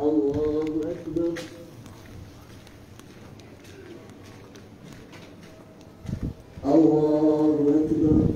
الله أكبر الله أكبر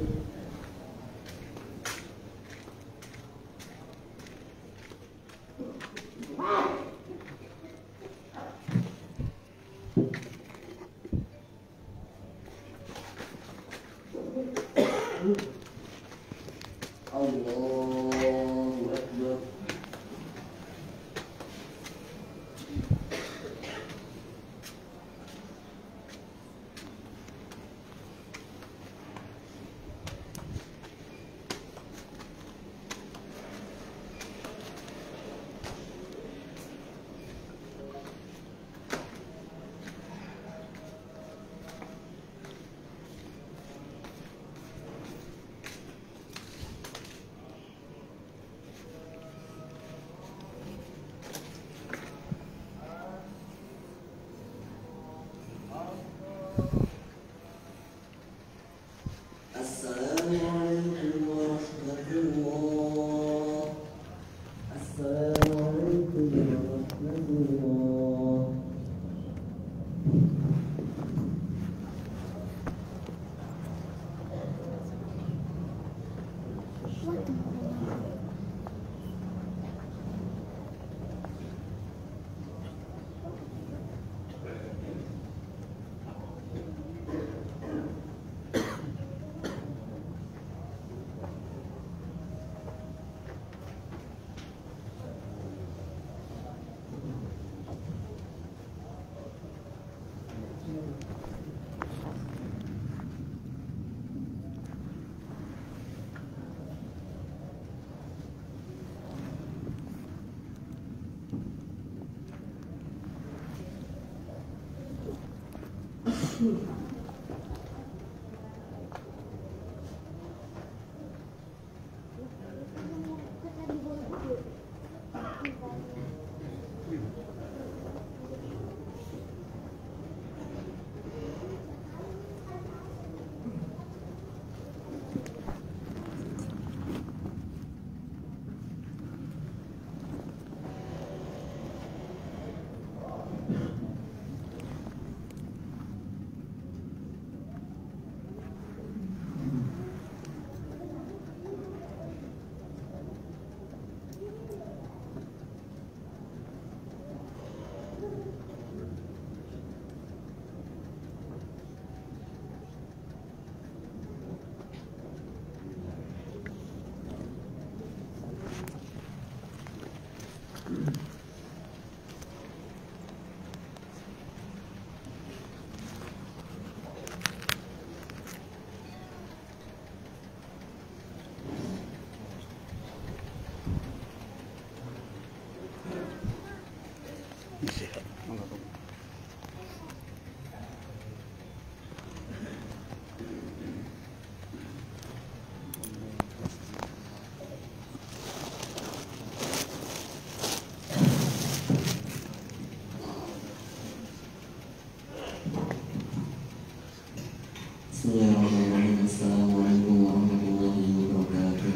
Bismillahirrahmanirrahim. Assalamualaikum warahmatullahi wabarakatuh.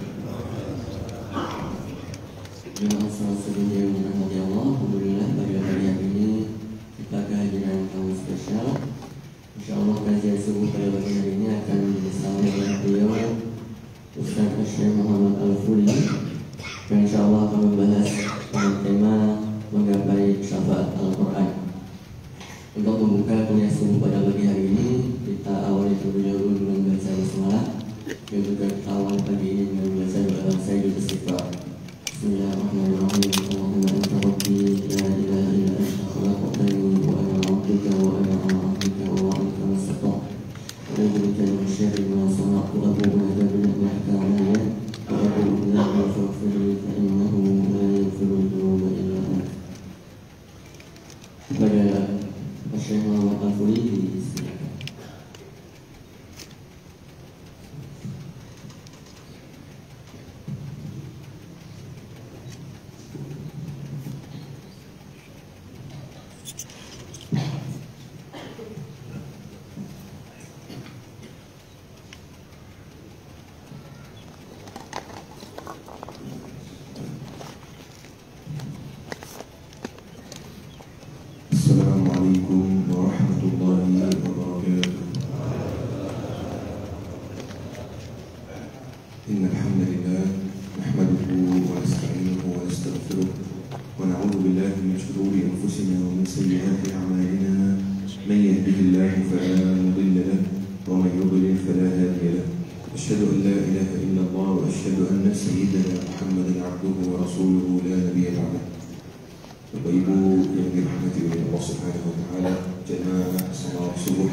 Jemaah salat sedunia yang dirahmati Allah, alhamdulillah pada hari ini kita kehadiran tamu spesial. Insyaallah kajian subuh pada pagi hari ini akan bersama dengan beliau Ustaz Syekh Muhammad Al-Fuli, dan insyaallah akan membahas tentang tema menggapai syafaat Al-Quran. Untuk membuka kuliah subuh pada pagi hari ini, kita awali terlebih dahulu dengan baca basmalah, dan juga kita awali pagi ini dengan baca doa Sayyidul Istighfar. Bismillahirrahmanirrahim. Allahumma anta rabbi la ilaha illa anta khalaqtani wa ana 'abduka wa ana 'ala 'ahdika wa wa'dika mastata'tu. A'udzu bika min syarri ma sana'tu wa a'udzu bika min ni'matika 'alayya wa a'udzu bika min faghfirli fa innahu la yaghfiru dzunuba illa anta. Kepada Syekh Muhammad Al-Fuli disilakan. بالله من شرور أنفسنا ومن سيئات أعمالنا من يهده الله فلا مضل له ومن يضلل فلا هادي له أشهد أن لا إله إلا الله وأشهد أن سيدنا محمدا عبده ورسوله لا نبي بعده. Bapak Ibu yang dirahmati oleh Allah Subhanahu wa taala, jamaah salat subuh.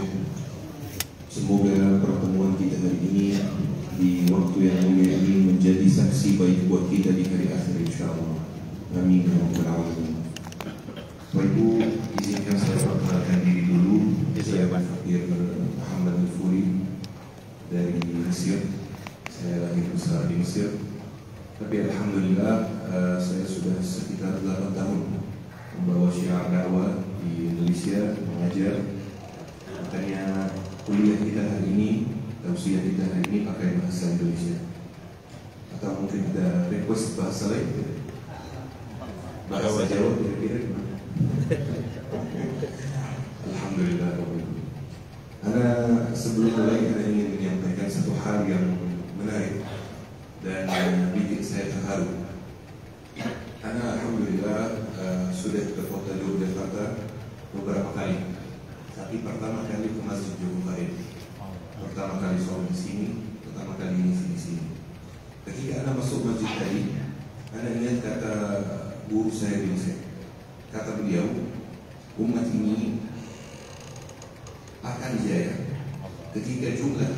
Semoga pertemuan kita hari ini di waktu yang mulia ini menjadi saksi baik buat kita di hari akhir insyaallah. Amin ya rabbal alamin. Bapak Ibu, izinkan saya perkenalkan diri dulu. Saya Fakir Muhammad Al-Furi dari Mesir. Saya lahir besar di Mesir. Tapi alhamdulillah saya sudah sekitar 8 tahun membawa syiar dakwah di Indonesia, mengajar. Makanya kuliah kita hari ini, tausiah kita hari ini pakai bahasa Indonesia. Atau mungkin ada request bahasa lain? Bahasa Jawa kira-kira gimana? Alhamdulillah. Ana sebelum mulai saya ingin menyampaikan satu hal yang menarik dan bikin saya terharu. Ana alhamdulillah sudah ke kota Yogyakarta beberapa kali. Tapi pertama kali ke Masjid Jogokarian. Pertama kali sholat di sini, pertama kali ngisi di sini. Ketika ana masuk masjid tadi, ana ingat kata guru saya di Mesir. Kata beliau, umat ini akan jaya ketika jumlah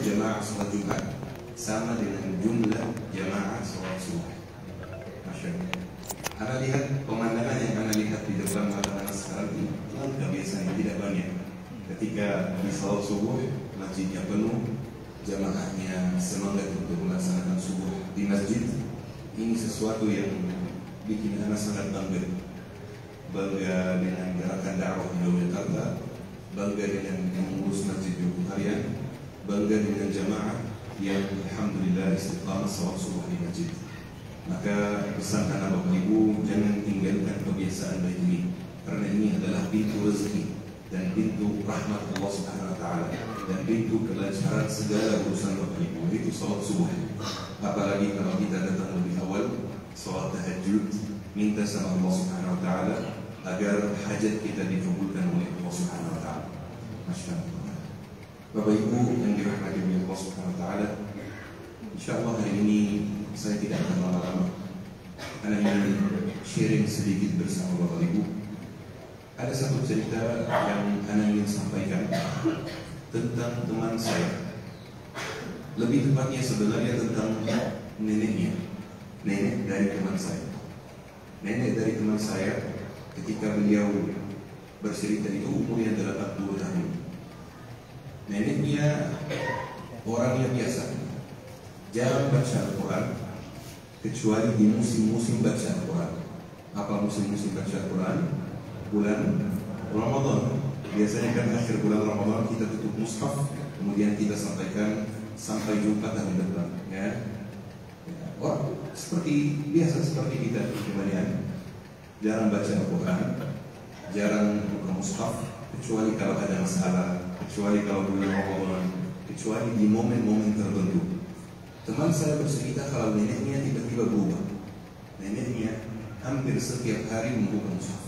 jamaah salat Jumat sama dengan jumlah jamaah salat subuh. Masya Allah. Anda lihat pemandangan yang Anda lihat di depan mata Anda sekarang ini kebiasaan tidak banyak. Ketika di salat subuh masjidnya penuh, jamaahnya semangat untuk melaksanakan subuh di masjid. Ini sesuatu yang bikin Anda sangat bangga. Bangga dengan gerakan dakwah di Yogyakarta, bangga dengan mengurus Masjid Jogokarian, bangga dengan jamaah yang alhamdulillah istiqamah salat subuh di masjid. Maka pesan anak Bapak Ibu, jangan tinggalkan kebiasaan baik ini, karena ini adalah pintu rezeki dan pintu rahmat Allah Subhanahu wa taala dan pintu kelancaran segala urusan Bapak Ibu. Itu salat subuh. Apalagi kalau kita datang lebih awal, salat tahajud, minta sama Allah Subhanahu wa taala agar hajat kita dikabulkan oleh Allah Subhanahu wa taala. Masyaallah. Bapak Ibu yang dirahmati oleh Allah Subhanahu wa taala, insyaallah hari ini saya tidak akan lama-lama. Ana ingin sharing sedikit bersama Bapak Ibu. Ada satu cerita yang Ana ingin sampaikan tentang teman saya. Lebih tepatnya sebenarnya tentang neneknya. Nenek dari teman saya. Nenek dari teman saya ketika beliau bercerita itu umurnya 80 tahun. Neneknya orangnya biasa, jarang baca Al-Quran kecuali di musim-musim baca Al-Quran. Apa musim-musim baca Al-Quran? Bulan Ramadan. Biasanya kan akhir bulan Ramadan kita tutup mushaf, kemudian kita sampaikan sampai jumpa tahun depan, ya. Orang seperti biasa seperti kita kemudian jarang baca Al-Quran, jarang buka mushaf kecuali kalau ada masalah, kecuali kalau bulan Ramadan, kecuali di momen-momen tertentu. Teman saya bercerita kalau neneknya tiba-tiba berubah. Neneknya hampir setiap hari membuka mushaf,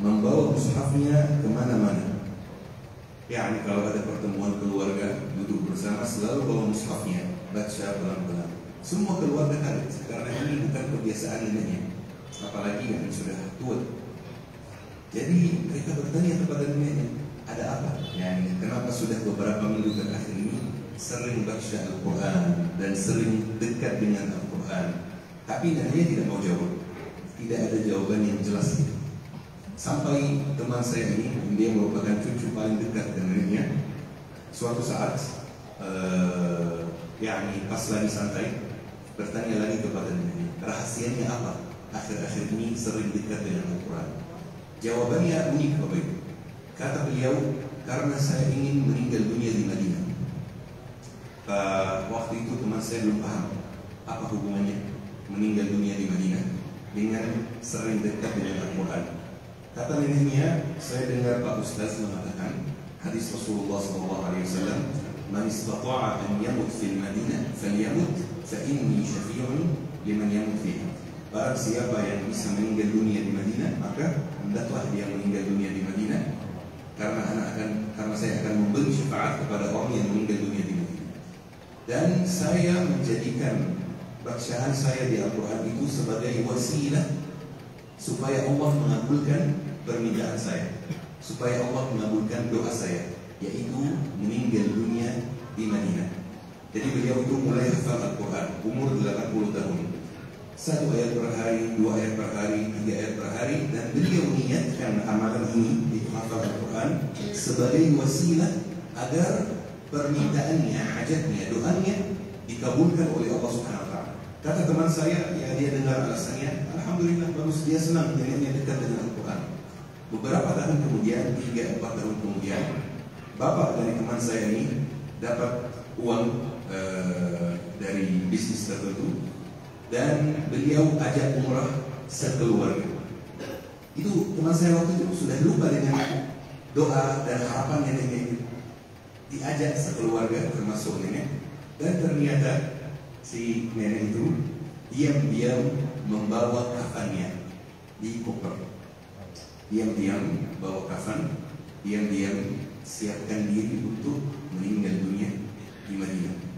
membawa mushafnya kemana-mana. Ya, kalau ada pertemuan keluarga duduk bersama selalu bawa mushafnya, baca pelan-pelan. Semua keluarga kaget karena ini bukan kebiasaan neneknya, apalagi yang sudah tua. Jadi mereka bertanya kepada neneknya, ada apa? Ya, kenapa sudah beberapa minggu terakhir ini sering baca Al-Quran dan sering dekat dengan Al-Quran? Tapi neneknya tidak mau jawab. Tidak ada jawaban yang jelas gitu. Sampai teman saya ini, dia merupakan cucu paling dekat dengan neneknya. Suatu saat, pas lagi santai, bertanya lagi kepada neneknya, rahasianya apa? Akhir-akhir ini sering dekat dengan Al-Quran. Jawabannya unik Bapak Ibu. Kata beliau, karena saya ingin meninggal dunia di Madinah. Waktu itu teman saya belum paham apa hubungannya meninggal dunia di Madinah dengan sering dekat dengan Al-Quran. Kata neneknya, saya dengar Pak Ustaz mengatakan hadis Rasulullah SAW, "Man istata'a an yamut fil Madinah falyamut fa inni syafi'un liman yamut fiha." barang siapa yang bisa meninggal dunia di Madinah, maka hendaklah dia meninggal dunia di Madinah, karena saya akan memberi syafaat kepada orang yang meninggal dunia di Madinah. Dan saya menjadikan bacaan saya di Al-Quran itu sebagai wasilah supaya Allah mengabulkan permintaan saya, supaya Allah mengabulkan doa saya, yaitu meninggal dunia di Madinah. Jadi beliau itu mulai hafal Al-Quran umur 80 tahun. 1 ayat per hari, 2 ayat per hari, 3 ayat per hari, dan beliau niatkan amalan ini, itu hafal Al-Quran, sebagai wasilah agar permintaannya, hajatnya, doanya dikabulkan oleh Allah Subhanahu wa Ta'ala. Kata teman saya, ya dia dengar alasannya, alhamdulillah bagus, dia senang neneknya dekat dengan Al-Quran. Beberapa tahun kemudian, 3-4 tahun kemudian, bapak dari teman saya ini dapat uang dari bisnis tertentu, dan beliau ajak umrah sekeluarga. Itu teman saya waktu itu sudah lupa dengan doa dan harapan neneknya itu. Diajak sekeluarga termasuk nenek, dan ternyata si nenek itu diam-diam membawa kafannya di koper. Diam-diam bawa kafan, diam-diam siapkan diri untuk meninggal dunia di Madinah.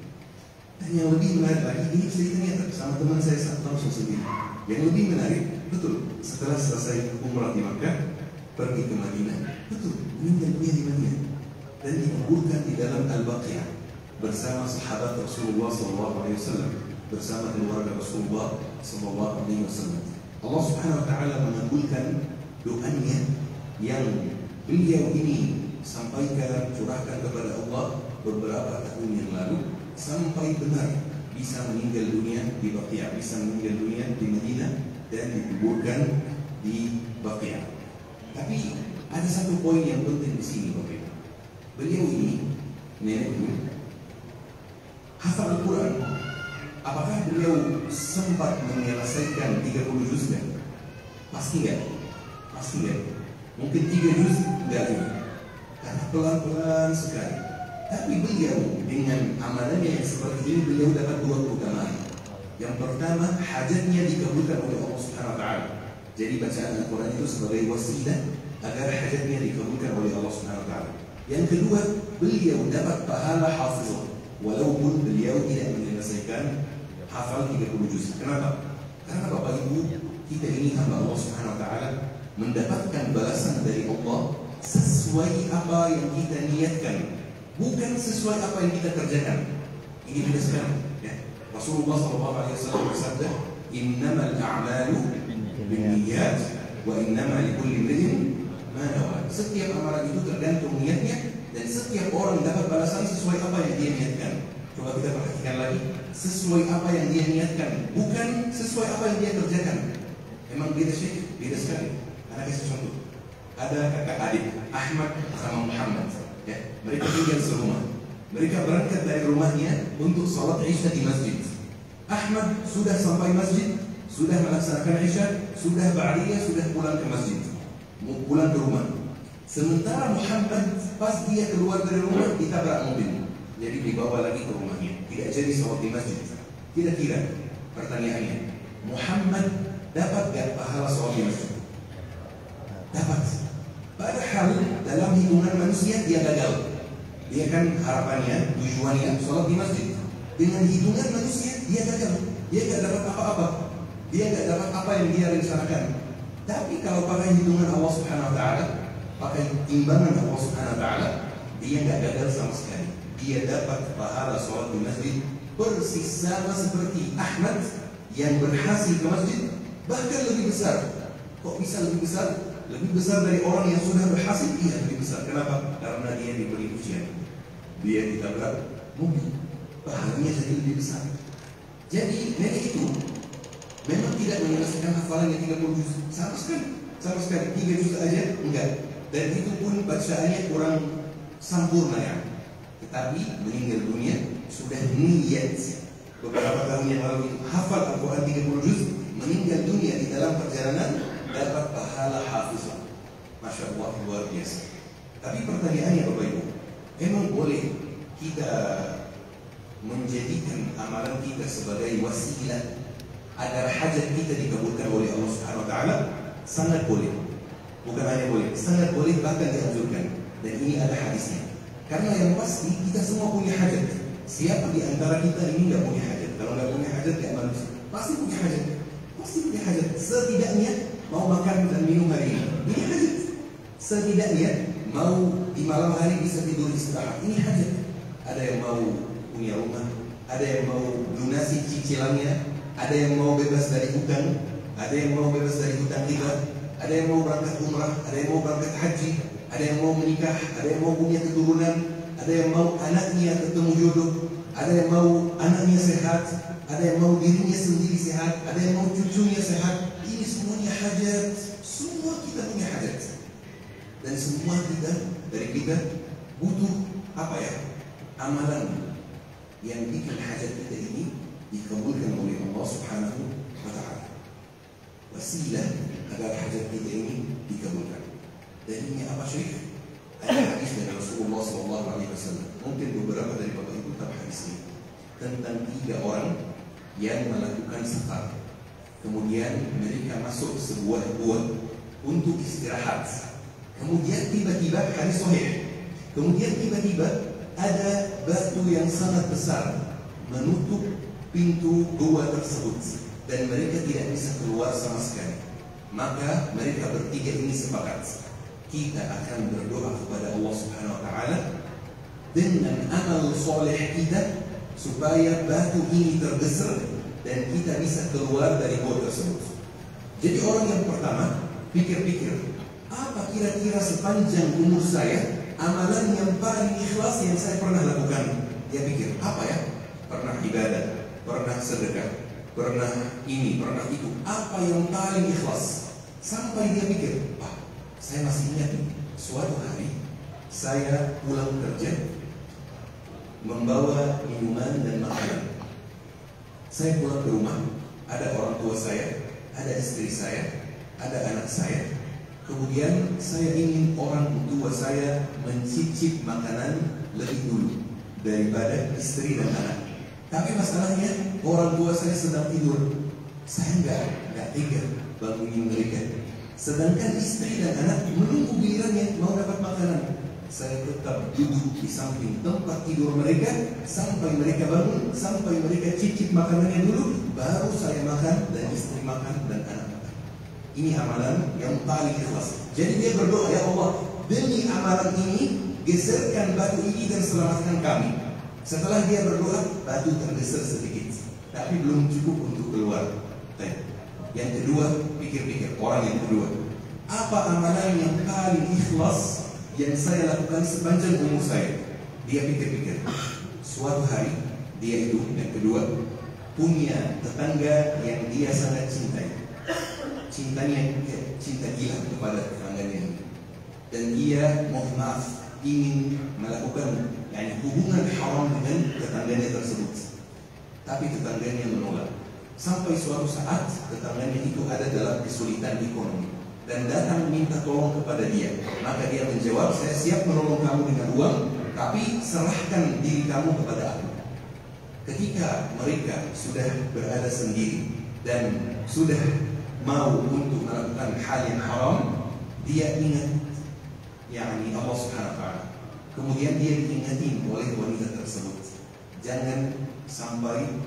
Dan yang lebih menarik lagi, ini ceritanya sama teman saya langsung sendiri. Yang lebih menarik, betul, setelah selesai umrah di Makkah, pergi ke Madinah, betul, meninggal dunia di Madinah, dan dikuburkan di dalam Al-Baqiyah bersama sahabat Rasulullah SAW, bersama keluarga Rasulullah SAW. Allah Subhanahu Wa Taala mengabulkan doanya yang beliau ini sampaikan, curahkan kepada Allah beberapa tahun yang lalu, sampai benar bisa meninggal dunia di Baqiyah, bisa meninggal dunia di Madinah dan dikuburkan di Baqiyah. Tapi ada satu poin yang penting di sini, Bapak Ibu. Beliau ini, nenek itu, hafal Al-Quran. Apakah beliau sempat menyelesaikan 30 juz kan? Pasti enggak. Pasti enggak. Mungkin 3 juz enggak juga. Karena pelan-pelan sekali. Tapi beliau dengan amalannya yang seperti ini, beliau dapat 2 keutamaan. Yang pertama, hajatnya dikabulkan oleh Allah Subhanahu Wa Taala. Jadi bacaan Al-Quran itu sebagai wasilah agar hajatnya dikabulkan oleh Allah Subhanahu Wa Taala. Yang kedua, beliau dapat pahala hafizah, walaupun beliau tidak menyelesaikan hafal 30 juz. Kenapa? Karena Bapak Ibu, kita ini hamba Allah Subhanahu Wa Taala mendapatkan balasan dari Allah sesuai apa yang kita niatkan, bukan sesuai apa yang kita kerjakan. Ini beda sekali. Ya. Rasulullah SAW bersabda, "Innamal a'malu binniyat, wa innama likulli imri'in ma nawa." Setiap amalan itu tergantung niatnya, dan setiap orang dapat balasan sesuai apa yang dia niatkan. Coba kita perhatikan lagi, sesuai apa yang dia niatkan, bukan sesuai apa yang dia kerjakan. Memang beda sih, beda sekali. Anak kasih contoh. Ada kakak adik, Ahmad sama Muhammad. Ya, mereka tinggal serumah. Mereka berangkat dari rumahnya untuk salat Isya di masjid. Ahmad sudah sampai masjid, sudah melaksanakan Isya, sudah ba'diyah, sudah pulang ke masjid, pulang ke rumah. Sementara Muhammad pas dia keluar dari rumah ditabrak mobil, jadi dibawa lagi ke rumahnya. Tidak jadi salat di masjid. Kira-kira pertanyaannya, Muhammad dapat gak pahala salat di masjid? Dapat. Padahal dalam hitungan manusia dia gagal. Dia kan harapannya, tujuannya sholat di masjid. Dengan hitungan manusia dia gagal. Dia gak dapat apa-apa. Dia gak dapat apa yang dia rencanakan. Tapi kalau pakai hitungan Allah Subhanahu Wa Taala, pakai timbangan Allah Subhanahu Wa Taala, dia gak gagal sama sekali. Dia dapat pahala sholat di masjid persis sama seperti Ahmad yang berhasil ke masjid, bahkan lebih besar. Kok bisa lebih besar? Lebih besar dari orang yang sudah berhasil. Iya, lebih besar. Kenapa? Karena dia diberi ujian. Dia ditabrak mobil, pahalanya jadi lebih besar. Jadi nenek itu memang tidak menyelesaikan hafalan yang 30 juz sama sekali. Sama sekali 3 juz aja enggak. Dan itu pun bacaannya kurang sempurna ya. Tetapi meninggal dunia sudah niat. Beberapa tahun yang lalu itu hafal Al-Quran 30 juz, meninggal dunia di dalam perjalanan dapat pahala hafizah. Masya Allah, luar biasa. Tapi pertanyaannya Bapak Ibu, emang boleh kita menjadikan amalan kita sebagai wasilah agar hajat kita dikabulkan oleh Allah Subhanahu wa taala, sangat boleh. Bukan hanya boleh, sangat boleh, bahkan dianjurkan. Dan ini ada hadisnya. Karena yang pasti kita semua punya hajat. Siapa di antara kita ini nggak punya hajat? Kalau nggak punya hajat kayak manusia, pasti punya hajat. Pasti punya hajat. Setidaknya mau makan dan minum hari ini, ini hajat. Setidaknya mau di malam hari bisa tidur istirahat, ini hajat. Ada yang mau punya rumah, ada yang mau lunasi cicilannya, ada yang mau bebas dari hutang, ada yang mau bebas dari hutang riba, ada yang mau berangkat umrah, ada yang mau berangkat haji, ada yang mau menikah, ada yang mau punya keturunan, ada yang mau anaknya ketemu jodoh, ada yang mau anaknya sehat, ada yang mau dirinya sendiri sehat, ada yang mau cucunya sehat. Ini semuanya hajat. Semua kita punya hajat. Dan semua kita, dari kita butuh apa ya? Amalan yang bikin hajat kita ini dikabulkan oleh Allah Subhanahu wa taala. Wasilah agar hajat kita ini dikabulkan. Dan ini apa syekh? Ada hadis dari Rasulullah SAW. Mungkin beberapa dari bapak ibu tahu hadis ini tentang 3 orang yang melakukan safar. Kemudian mereka masuk sebuah gua untuk istirahat. Kemudian tiba-tiba hadis sahih. Kemudian tiba-tiba ada batu yang sangat besar menutup pintu gua tersebut dan mereka tidak bisa keluar sama sekali. Maka mereka bertiga ini sepakat, kita akan berdoa kepada Allah Subhanahu wa taala dengan amal soleh kita supaya batu ini tergeser dan kita bisa keluar dari gua tersebut. Jadi orang yang pertama pikir-pikir, apa kira-kira sepanjang umur saya amalan yang paling ikhlas yang saya pernah lakukan? Dia pikir, apa ya? Pernah ibadah, pernah sedekah, pernah ini, pernah itu. Apa yang paling ikhlas? Sampai dia pikir, saya masih ingat nih, suatu hari saya pulang kerja membawa minuman dan makanan. Saya pulang ke rumah, ada orang tua saya, ada istri saya, ada anak saya. Kemudian saya ingin orang tua saya mencicip makanan lebih dulu daripada istri dan anak. Tapi masalahnya orang tua saya sedang tidur. Saya nggak tega bangunin mereka. Sedangkan istri dan anak menunggu gilirannya mau dapat makanan. Saya tetap duduk di samping tempat tidur mereka sampai mereka bangun, sampai mereka cicip makanannya dulu, baru saya makan dan istri makan dan anak makan. Ini amalan yang paling ikhlas. Jadi dia berdoa, ya Allah, demi amalan ini geserkan batu ini dan selamatkan kami. Setelah dia berdoa, batu tergeser sedikit, tapi belum cukup untuk keluar. Yang kedua, pikir-pikir orang yang kedua, apa amalan yang paling ikhlas yang saya lakukan sepanjang umur saya? Dia pikir-pikir. Suatu hari dia itu yang kedua punya tetangga yang dia sangat cintai. Cintanya cinta gila kepada tetangganya ini. Dan dia mohon maaf ingin melakukan hubungan haram dengan tetangganya tersebut. Tapi tetangganya menolak. Sampai suatu saat tetangganya itu ada dalam kesulitan ekonomi dan datang minta tolong kepada dia. Maka dia menjawab, saya siap menolong kamu dengan uang, tapi serahkan diri kamu kepada aku. Ketika mereka sudah berada sendiri dan sudah mau untuk melakukan hal yang haram, dia ingat Allah Subhanahu wa ta'ala. Kemudian dia diingatin oleh wanita tersebut, jangan sampai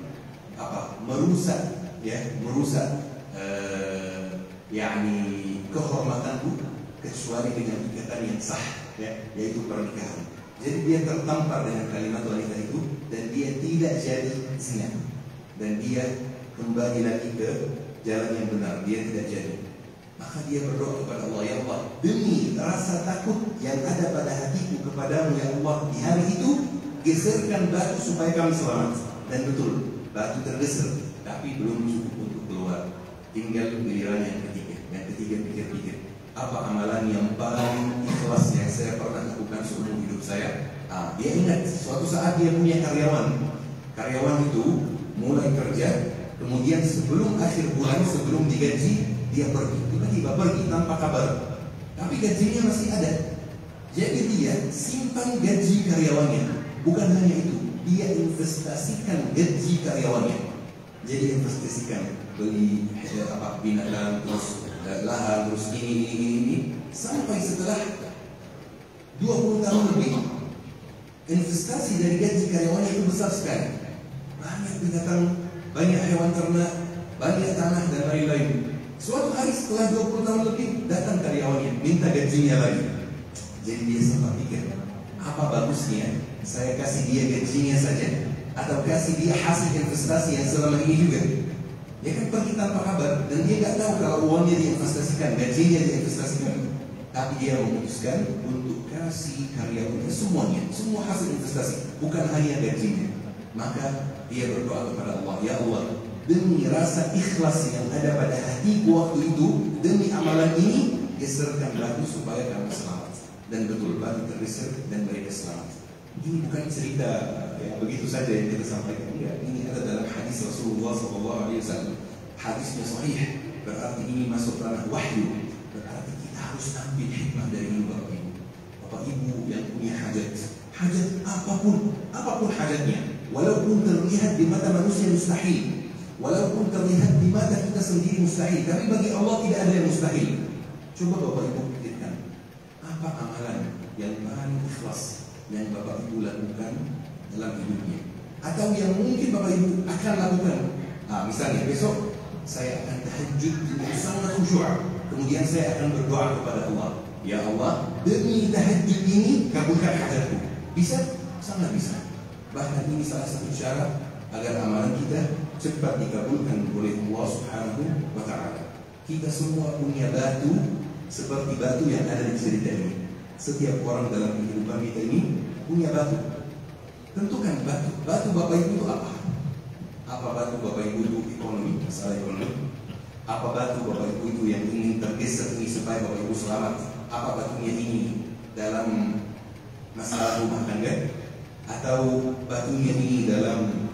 merusak kehormatanku kecuali dengan ikatan yang sah, yaitu pernikahan. Jadi dia tertampar dengan kalimat wanita itu dan dia tidak jadi zina dan dia kembali lagi ke jalan yang benar, dia tidak jadi. Maka dia berdoa kepada Allah, ya Allah, demi rasa takut yang ada pada hatiku kepadamu, ya Allah, di hari itu geserkan batu supaya kami selamat. Dan betul, batu tergeser, tapi belum cukup untuk keluar. Tinggal giliran yang ketiga. Yang ketiga pikir-pikir, apa amalan yang paling ikhlas yang saya pernah lakukan seumur hidup saya? Dia ingat suatu saat dia punya karyawan. Karyawan itu mulai kerja, kemudian sebelum akhir bulan, sebelum digaji, dia pergi. Tiba-tiba pergi tanpa kabar. Tapi gajinya masih ada. Jadi dia simpan gaji karyawannya. Bukan hanya itu, dia investasikan gaji karyawannya. Jadi investasikan. beli binatang, terus lahan, terus ini, sampai setelah 20 tahun lebih, investasi dari gaji karyawannya itu besar sekali. Banyak binatang, banyak hewan ternak, banyak tanah dan lain-lain. Suatu hari setelah 20 tahun lebih, datang karyawannya, minta gajinya lagi. Jadi dia sempat pikir, apa bagusnya saya kasih dia gajinya saja, atau kasih dia hasil investasi yang selama ini juga. Dia kan pergi tanpa kabar, dan dia nggak tahu kalau uangnya diinvestasikan, gajinya diinvestasikan. Tapi dia memutuskan untuk kasih karyawannya semuanya, semua hasil investasi, bukan hanya gajinya. Maka dia berdoa kepada Allah, ya Allah, demi rasa ikhlas yang ada pada hatiku waktu itu, demi amalan ini, geserkan batu supaya kami selamat. Dan betul, batu tergeser dan mereka selamat. Ini bukan cerita ya begitu saja yang kita sampaikan. Ya, ini ada dalam hadis Rasulullah SAW. Hadisnya sahih, berarti ini masuk ranah wahyu. Berarti kita harus ambil hikmah dari ini, Bapak Ibu. Bapak Ibu yang punya hajat apapun hajatnya, walaupun terlihat di mata manusia mustahil, walaupun terlihat di mata kita sendiri mustahil, tapi bagi Allah tidak ada yang mustahil. Coba Bapak Ibu pikirkan, apa amalan yang paling ikhlas yang Bapak Ibu lakukan dalam hidupnya, atau yang mungkin Bapak Ibu akan lakukan. Misalnya besok saya akan tahajud dengan sangat khusyuk, kemudian saya akan berdoa kepada Allah, ya Allah, demi tahajud ini kabulkan hajatku. Bisa? Sangat bisa. Bahkan ini salah satu syarat agar amalan kita cepat dikabulkan oleh Allah Subhanahu wa Ta'ala. Kita semua punya batu seperti batu yang ada di cerita ini. Setiap orang dalam kehidupan kita ini punya batu. Tentukan batu. Batu Bapak Ibu itu apa? Apa batu Bapak Ibu itu ekonomi, masalah ekonomi? Apa batu Bapak Ibu itu yang ingin tergeser ini supaya Bapak Ibu selamat? Apa batunya ini dalam masalah rumah tangga? Atau batunya ini dalam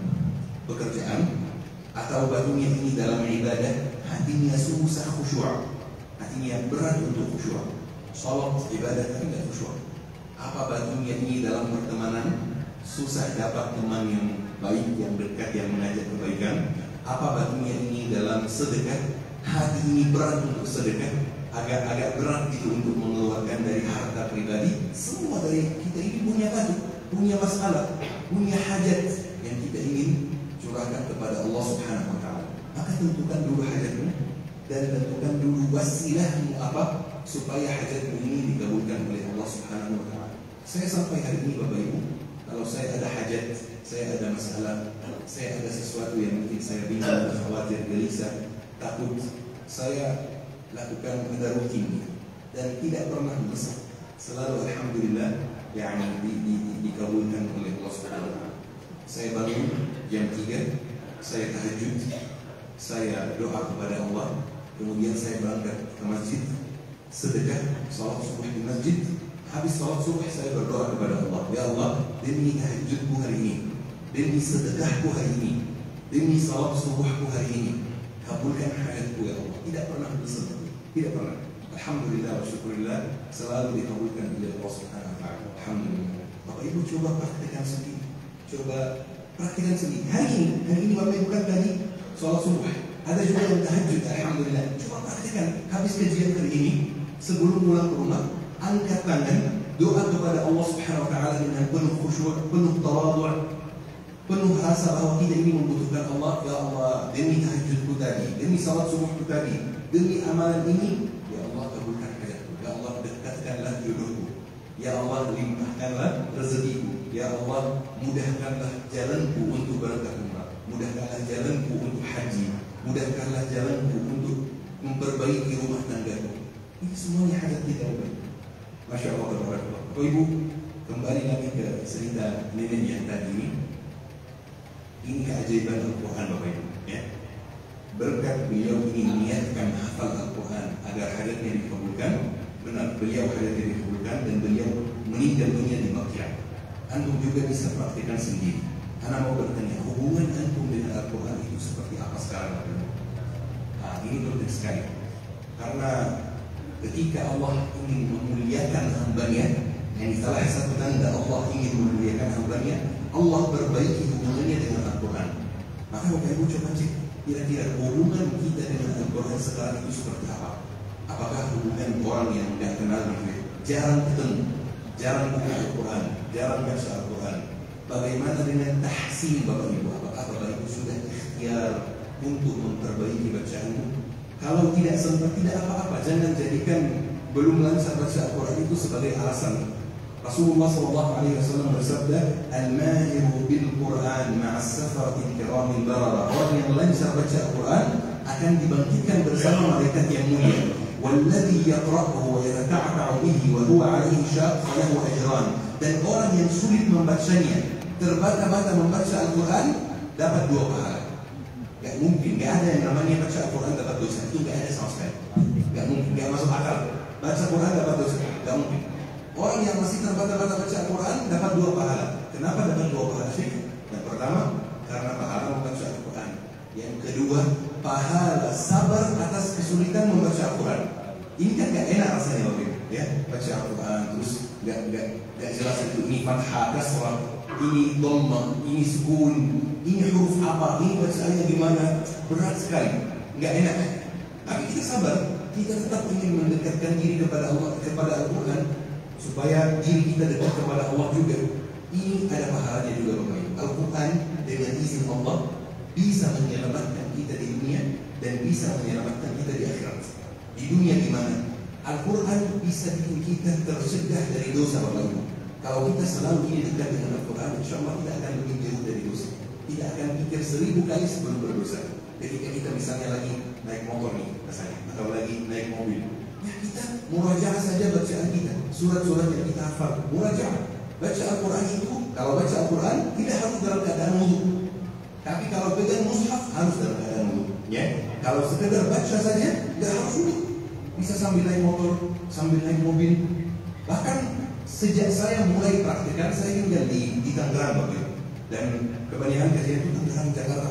pekerjaan? Atau batunya ini dalam ibadah? Hatinya susah khusyuk, hatinya berat untuk khusyuk. Salat ibadah tapi tidak khusyuk. Apa batunya ini dalam pertemanan? Susah dapat teman yang baik, yang dekat, yang mengajak kebaikan. Apa batunya ini dalam sedekah? Hati ini berat untuk sedekah, agak berat itu untuk mengeluarkan dari harta pribadi. Semua dari kita ini punya batu, punya masalah, punya hajat yang kita ingin curahkan kepada Allah Subhanahu wa Ta'ala. Maka tentukan dulu hajatmu dan tentukan dulu wasilahmu apa supaya hajatmu ini dikabulkan oleh Allah Subhanahu wa Ta'ala. Saya sampai hari ini Bapak Ibu, kalau saya ada hajat, saya ada masalah, saya ada sesuatu yang mungkin saya bingung, khawatir, gelisah, takut, saya lakukan ada rutin dan tidak pernah menyesal. Selalu alhamdulillah yang dikabulkan oleh Allah Subhanahu wa Ta'ala. Saya bangun jam 3, saya tahajud, saya doa kepada Allah, kemudian saya berangkat ke masjid, sedekah, salat subuh di masjid. Habis salat subuh saya berdoa kepada Allah, ya Allah, demi tahajudku hari ini, demi sedekahku hari ini, demi salat subuhku hari ini, kabulkan hajatku ya Allah. Tidak pernah bersedih, tidak pernah. Alhamdulillah wa syukurillah, selalu dikabulkan oleh Allah Subhanahu wa Ta'ala. Alhamdulillah. Bapak Ibu coba praktikkan sendiri, coba praktikkan sendiri. Hari ini Bapak Ibu kan tadi salat subuh, ada juga yang tahajud, alhamdulillah. Coba praktikkan habis kajian hari ini, sebelum pulang ke rumah, angkat tangan, doa kepada Allah Subhanahu wa Ta'ala dengan penuh khusyuk, penuh tawadhu', penuh rasa bahwa kita ini membutuhkan Allah. Ya Allah, demi tahajudku tadi, demi salat subuhku tadi, demi amalan ini, ya Allah kabulkan hajatku. Ya Allah dekatkanlah jodohku. Ya Allah limpahkanlah rezekiku. Ya Allah mudahkanlah jalanku untuk berangkat umrah. Mudahkanlah jalanku untuk haji. Mudahkanlah jalanku untuk memperbaiki rumah tanggaku. Ini semuanya hajat kita. Masya Allah, tabarakallah. Bapak Ibu, kembali lagi ke cerita nenek yang tadi ini. Ini keajaiban Al-Quran Bapak Ibu ya. Berkat beliau ini niatkan hafal Al-Quran agar hajatnya dikabulkan. Benar, beliau hajatnya dikabulkan dan beliau meninggal dunia di Makkah. Antum juga bisa praktikkan sendiri. Anak mau bertanya, hubungan antum dengan Al-Quran itu seperti apa sekarang Bapak Ibu? Nah, ini penting sekali. Karena ketika Allah ingin memuliakan hambanya, yang salah satu tanda Allah ingin memuliakan hambanya, Allah perbaiki hubungannya dengan Al-Quran. Maka Bapak Ibu coba cek, Kira-kira hubungan kita dengan Al-Quran sekarang itu seperti apa? Apakah hubungan orang yang tidak kenal gitu, jarang ketemu, jarang buka Al-Quran, jarang baca Al-Quran? Bagaimana dengan tahsin Bapak Ibu? Apakah Bapak Ibu sudah ikhtiar untuk memperbaiki bacaanmu? Kalau tidak sempat, tidak apa-apa. Jangan jadikan belum lancar baca Al-Quran itu sebagai alasan. Rasulullah SAW bersabda, "Al-mahiru bil-Quran ma'as-safaratil kiramil barara." Orang yang lancar baca Al-Quran akan dibangkitkan bersama malaikat yang mulia. "Walladhi yaqra'uhu wa yatata'ta'u bihi wa huwa 'alaihi syaq falahu ajran." Dan orang yang sulit membacanya, terbata-bata membaca Al-Quran, dapat 2 pahala. Gak mungkin, gak ada yang namanya baca Al-Quran dapat dosa. Itu gak ada sama sekali. Gak mungkin, gak masuk akal. Baca Quran dapat dosa, gak mungkin. Orang yang masih terbata-bata baca Al-Quran dapat 2 pahala. Kenapa dapat 2 pahala sih? Yang pertama, karena pahala membaca Al-Quran. Yang kedua, pahala sabar atas kesulitan membaca Al-Quran. Ini kan gak enak rasanya Bapak Ibu, ya, baca Al-Quran terus gak jelas itu ini fathah, kasrah, ini dhamma, ini sukun, ini huruf apa, ini bacaannya gimana, berat sekali, gak enak. Tapi kita sabar, kita tetap ingin mendekatkan diri kepada Allah, kepada Al-Quran, supaya diri kita dekat kepada Allah juga. Ini ada pahalanya juga Bapak Ibu. Al-Quran dengan izin Allah bisa menyelamatkan kita di dunia dan bisa menyelamatkan kita di akhirat. Di dunia gimana? Al-Quran bisa bikin kita tercegah dari dosa Bapak Ibu. Kalau kita selalu ingin dekat dengan Al-Quran, insya Allah tidak akan lebih jauh dari dosa. Tidak akan pikir 1000 kali sebelum berdosa. Ketika kita misalnya lagi naik motor nih, misalnya, atau lagi naik mobil, ya kita murajaah saja bacaan kita, surat-surat yang kita hafal, murajaah. Baca Al-Quran itu, kalau baca Al-Quran tidak harus dalam keadaan wudu. Tapi kalau pegang mushaf harus dalam keadaan wudu. Ya, kalau sekedar baca saja tidak harus wudu. Bisa sambil naik motor, sambil naik mobil. Bahkan sejak saya mulai praktikkan, saya tinggal di Tangerang Bapak Ibu. Dan kebanyakan kajian itu Tangerang, Jakarta.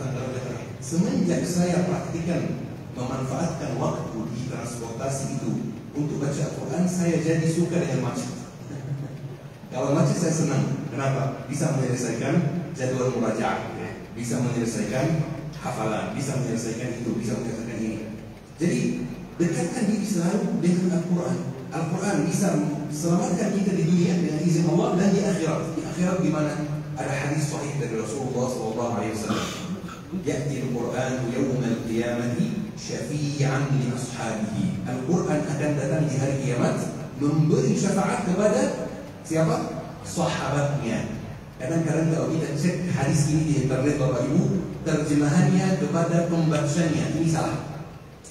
Semenjak saya praktikkan memanfaatkan waktu di transportasi itu untuk baca Al-Quran, saya jadi suka dengan macet. Kalau macet saya senang. Kenapa? Bisa menyelesaikan jadwal murajaah, bisa menyelesaikan hafalan, bisa menyelesaikan itu, bisa menyelesaikan ini. Jadi dekatkan diri selalu dengan Al-Quran. Al-Quran bisa selamatkan kita di dunia dengan izin Allah dan di akhirat. Di akhirat di mana? Ada hadis sahih dari Rasulullah SAW. Ya'ti al-Quran yawmal qiyamati syafi'an li ashabihi. Al-Quran akan datang di hari kiamat memberi syafaat kepada siapa? Sahabatnya. Kadang-kadang kalau kita cek hadis ini di internet Bapak Ibu, terjemahannya kepada pembacanya ini salah.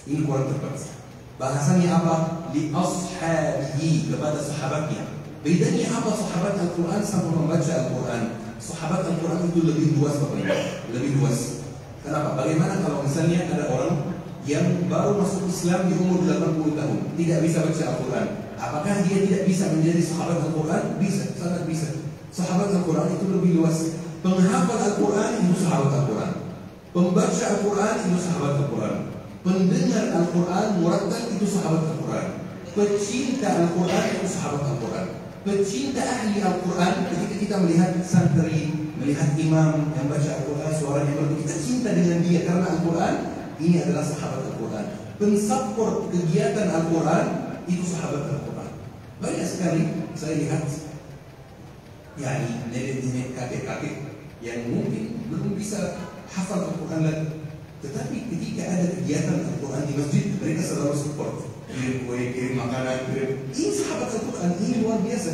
Ini kurang tepat. Bahasanya apa? Li ashabihi, kepada sahabatnya. Bedanya apa sahabat Al-Quran sama membaca Al-Quran? Sahabat Al-Quran itu lebih luas Bapak Ibu, lebih luas. Kenapa? Bagaimana kalau misalnya ada orang yang baru masuk Islam di umur 80 tahun, tidak bisa baca Al-Quran? Apakah dia tidak bisa menjadi sahabat Al-Quran? Bisa, sangat bisa. Sahabat Al-Quran itu lebih luas. Penghafal Al-Quran itu sahabat Al-Quran. Pembaca Al-Quran itu sahabat Al-Quran. Pendengar Al-Quran, murattal itu sahabat Al-Quran. Pecinta Al-Quran itu sahabat Al-Quran. Pecinta ahli Al-Quran, ketika kita melihat santri, melihat imam yang baca Al-Quran, suaranya merdu, kita cinta dengan dia karena Al-Quran, ini adalah sahabat Al-Quran. Pensupport kegiatan Al-Quran itu sahabat Al-Quran. Banyak sekali saya lihat nenek-nenek, kakek-kakek yang mungkin belum bisa hafal Al-Quran lagi, tetapi ketika ada kegiatan Al-Quran di masjid, mereka selalu support, kirim kue, kirim makanan, kirim. Ini sahabat Al-Quran, ini luar biasa.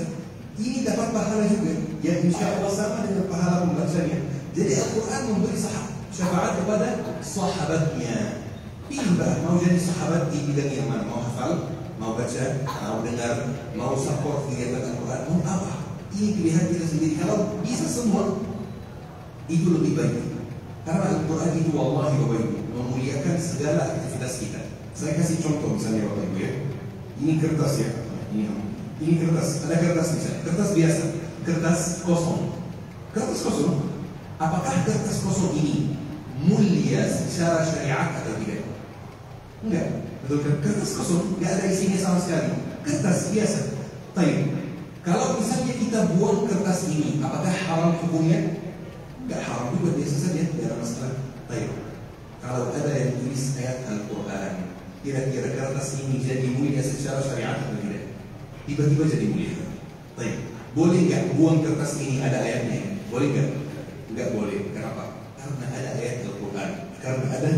Ini dapat pahala juga, yang insya Allah sama dengan pahala pembacanya. Jadi Al-Quran memberi syafaat kepada sahabatnya. Pilih mau jadi sahabat di bidang yang mana? Mau hafal, mau baca, mau dengar, mau support kegiatan Al-Quran, mau apa? Ini pilihan kita sendiri. Kalau bisa semua, itu lebih baik. Karena Al-Quran itu wallahi Bapak Ibu memuliakan segala aktivitas kita. Saya kasih contoh misalnya Bapak Ibu ya. Ini kertas ya. Ini kertas. Ada kertas misalnya. Kertas biasa. Kertas kosong. Kertas kosong. Apakah kertas kosong ini mulia secara syariat atau tidak? Enggak. Betul kan? Kertas kosong nggak ada isinya sama sekali. Kertas biasa. Tapi kalau misalnya kita buang kertas ini, apakah haram hukumnya? Enggak haram juga, biasa saja, tidak ada masalah. Baik. kalau ada yang tulis ayat Al-Quran, kira-kira kertas ini jadi mulia secara syariat atau tidak? Tiba-tiba jadi mulia. Baik, boleh nggak buang kertas ini ada ayatnya? Boleh nggak? Nggak boleh. Kenapa? Karena ada ayat Al-Quran. Karena ada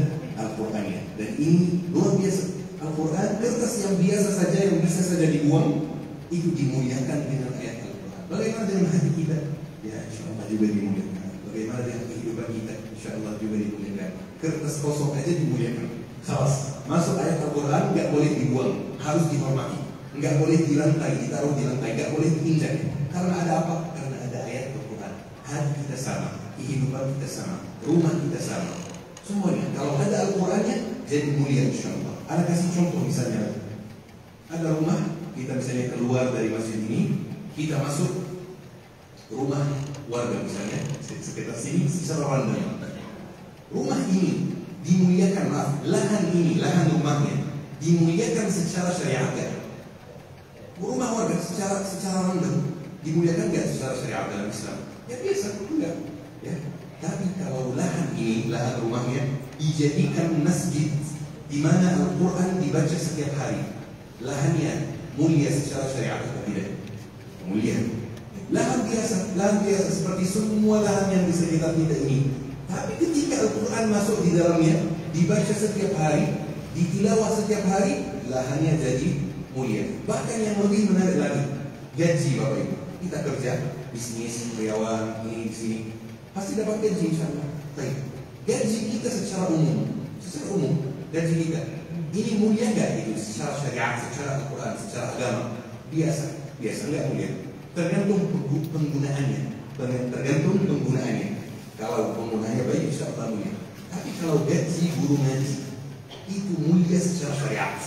Al-Qurannya. Dan ini luar biasa. Al-Quran, kertas yang biasa saja yang bisa saja dibuang, itu dimuliakan dengan ayat Al-Quran. Bagaimana dengan hati kita? Ya, insya Allah juga dimuliakan. Bagaimana dengan kehidupan kita? Insya Allah juga dimuliakan. Kertas kosong aja dimuliakan. Khalas. Masuk ayat Al-Quran nggak boleh dibuang, harus dihormati. Nggak boleh di lantai, ditaruh di lantai, nggak boleh diinjak. Karena ada apa? Karena ada ayat Al-Quran. Hati kita sama, kehidupan kita sama, rumah kita sama. Semuanya. Kalau ada Al-Qurannya, jadi mulia insya Allah. Ada kasih contoh misalnya. Ada rumah, kita misalnya keluar dari masjid ini, kita masuk rumah warga misalnya, sekitar sini, secara random. Rumah ini dimuliakan, maaf, lahan ini, lahan rumahnya dimuliakan secara syariat kan? Rumah warga secara random dimuliakan nggak secara syariat dalam Islam? Ya biasa, enggak. Ya. Tapi kalau lahan ini, lahan rumahnya dijadikan masjid di mana Al-Quran dibaca setiap hari, lahannya mulia secara syariat atau tidak? Mulia. Lahan biasa seperti semua lahan yang di sekitar kita ini. Tapi ketika Al-Quran masuk di dalamnya, dibaca setiap hari, ditilawah setiap hari, lahannya jadi mulia. Bahkan yang lebih menarik lagi, gaji Bapak Ibu. Kita kerja, bisnis, karyawan, ini, di sini, pasti dapat gaji insya Allah. Baik. Gaji kita secara umum, gaji kita, ini mulia nggak itu secara syariat, secara Al-Quran, secara agama? Biasa nggak mulia. Tergantung penggunaannya. Kalau penggunaannya baik, insya Allah mulia. Tapi kalau gaji guru ngaji itu mulia secara syariat,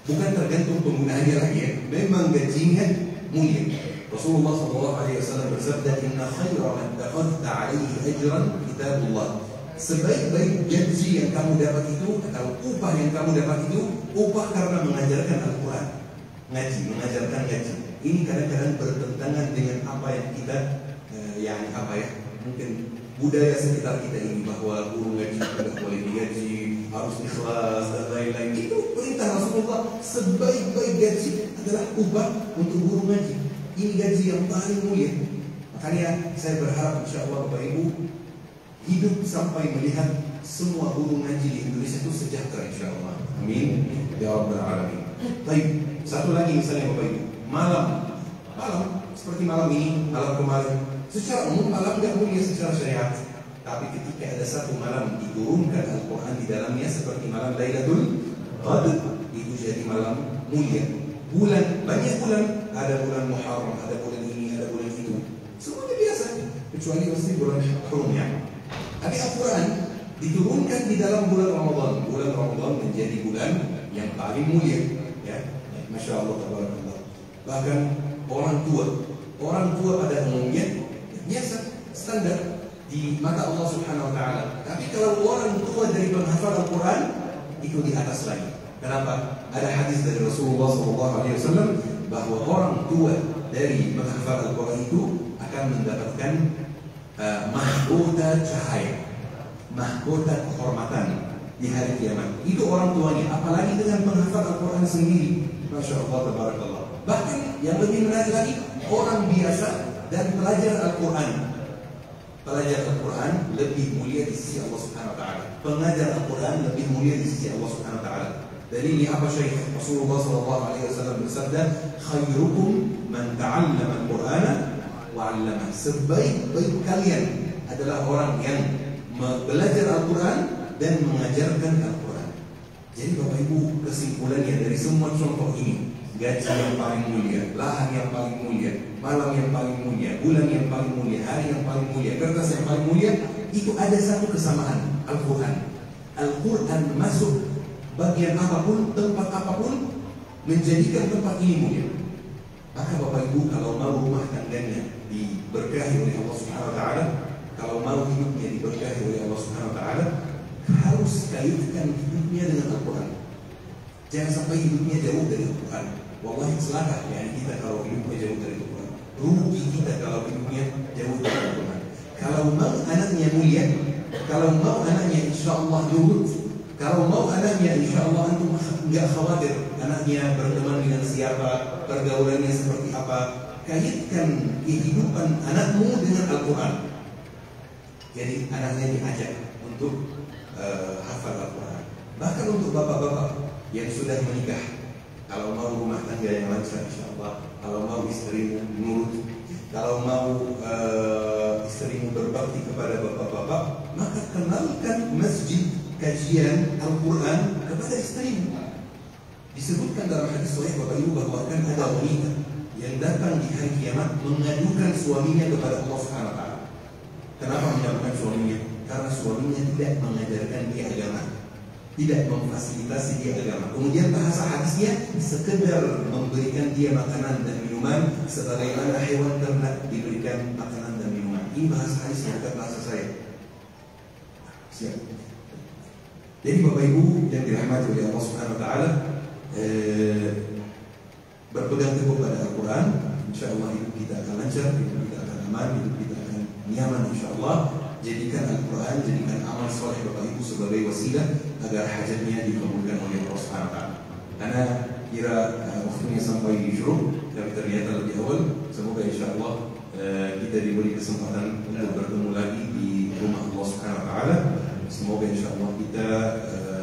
bukan tergantung penggunaannya lagi ya. Memang gajinya mulia. Rasulullah SAW bersabda, Inna khaira man takhadta alaihi ajran kitabullah. Sebaik-baik gaji yang kamu dapat itu, atau upah yang kamu dapat itu, upah karena mengajarkan Al-Quran. Mengajarkan ngaji. Ini kadang-kadang bertentangan dengan apa yang kita, mungkin budaya sekitar kita ini, bahwa guru ngaji tidak boleh digaji, harus ikhlas dan lain-lain. Itu perintah Rasulullah. Sebaik-baik gaji adalah upah untuk guru ngaji. Ini gaji yang paling mulia. Makanya saya berharap insya Allah Bapak Ibu hidup sampai melihat semua guru ngaji di Indonesia itu sejahtera insya Allah. Amin ya rabbal alamin. Baik, satu lagi misalnya Bapak Ibu, malam seperti malam ini, malam kemarin, secara umum malam tidak mulia secara syariat. Tapi ketika ada satu malam diturunkan Al-Quran di dalamnya, seperti malam Lailatul Qadr, itu jadi malam mulia. Banyak bulan, ada bulan Muharram, ada bulan ini, ada bulan itu, semuanya biasa, kecuali mesti bulan Hurumnya. Tapi Al-Quran diturunkan di dalam bulan Ramadan. Bulan Ramadan menjadi bulan yang paling mulia, ya. Masya Allah, tabarakallah. Bahkan orang tua pada umumnya biasa, standar di mata Allah Subhanahu Wa Taala. Tapi kalau orang tua dari penghafal Al-Quran itu di atas lagi. Kenapa? Ada hadis dari Rasulullah SAW bahwa orang tua dari menghafal Al-Quran itu akan mendapatkan mahkota cahaya, mahkota kehormatan di hari kiamat. Itu orang tuanya. Apalagi dengan menghafal Al-Quran sendiri. Masya Allah, tabarakallah. Bahkan yang lebih menarik lagi, orang biasa dan pelajar Al-Quran. Pelajar Al-Quran lebih mulia di sisi Allah Subhanahu Wa Taala. Pengajar Al-Quran lebih mulia di sisi Allah Subhanahu Wa Taala. Dalilnya apa Syekh? Rasulullah SAW bersabda, khairukum man ta'allama Al-Qur'ana wa 'allama. Sebaik-baik kalian adalah orang yang belajar Al-Quran dan mengajarkan Al-Quran. Jadi Bapak Ibu, kesimpulannya dari semua contoh ini, gaji yang paling mulia, lahan yang paling mulia, malam yang paling mulia, bulan yang paling mulia, hari yang paling mulia, kertas yang paling mulia, itu ada satu kesamaan, Al-Quran. Al-Quran masuk bagian apapun, tempat apapun, menjadikan tempat ini mulia. Maka Bapak Ibu, kalau mau rumah tangganya diberkahi oleh Allah Subhanahu Wa Taala, kalau mau hidupnya diberkahi oleh Allah Subhanahu Wa Taala, harus kaitkan hidupnya dengan Al-Quran. Jangan sampai hidupnya jauh dari Al-Quran. Wallahi celaka ya kita kalau hidupnya jauh dari Al-Quran. Rugi kita kalau hidupnya jauh dari Al-Quran. Kalau mau anaknya mulia, kalau mau anaknya insya Allah nurut Kalau mau anaknya, insya Allah antum nggak khawatir anaknya berteman dengan siapa, pergaulannya seperti apa. Kaitkan kehidupan anakmu dengan Al-Quran. Jadi anaknya diajak untuk hafal Al-Quran. Bahkan untuk bapak-bapak yang sudah menikah, kalau mau rumah tangga yang lancar, insya Allah. Kalau mau istrimu nurut, kalau mau istrimu berbakti kepada bapak-bapak, maka kenalkan masjid kajian Al-Quran kepada istrimu. Disebutkan dalam hadis sahih Bapak Ibu bahwa akan ada wanita yang datang di hari kiamat mengadukan suaminya kepada Allah Subhanahu wa taala. Kenapa mengadukan suaminya? Karena suaminya tidak mengajarkan dia agama, tidak memfasilitasi dia agama. Kemudian bahasa hadisnya sekedar memberikan dia makanan dan minuman sebagaimana hewan ternak diberikan makanan dan minuman. Ini bahasa hadisnya, bukan bahasa saya. Siap. Jadi Bapak Ibu yang dirahmati oleh Allah Subhanahu wa taala, berpegang teguh pada Al-Quran, insya Allah hidup kita akan lancar, hidup kita akan aman, hidup kita akan nyaman insya Allah. Jadikan Al-Quran, jadikan amal soleh Bapak Ibu sebagai wasilah agar hajatnya dikabulkan oleh Allah Subhanahu wa taala. Karena kira waktunya sampai di syuruk, kami ternyata lebih awal. Semoga insya Allah kita diberi kesempatan untuk bertemu lagi di rumah Allah Subhanahu wa taala. Semoga insya Allah kita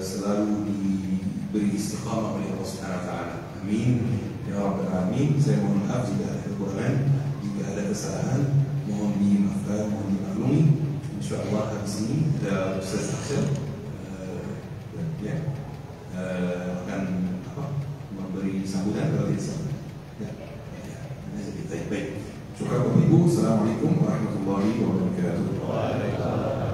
selalu diberi istiqamah oleh Allah Subhanahu wa taala. Amin ya rabbal alamin. Saya mohon maaf jika ada kekurangan, jika ada kesalahan, mohon dimaafkan, mohon dimaklumi. Insya Allah habis ini ada Ustaz Aksel akan memberi sambutan kalau tidak salah. Baik. Syukur Bapak Ibu. Assalamualaikum warahmatullahi wabarakatuh.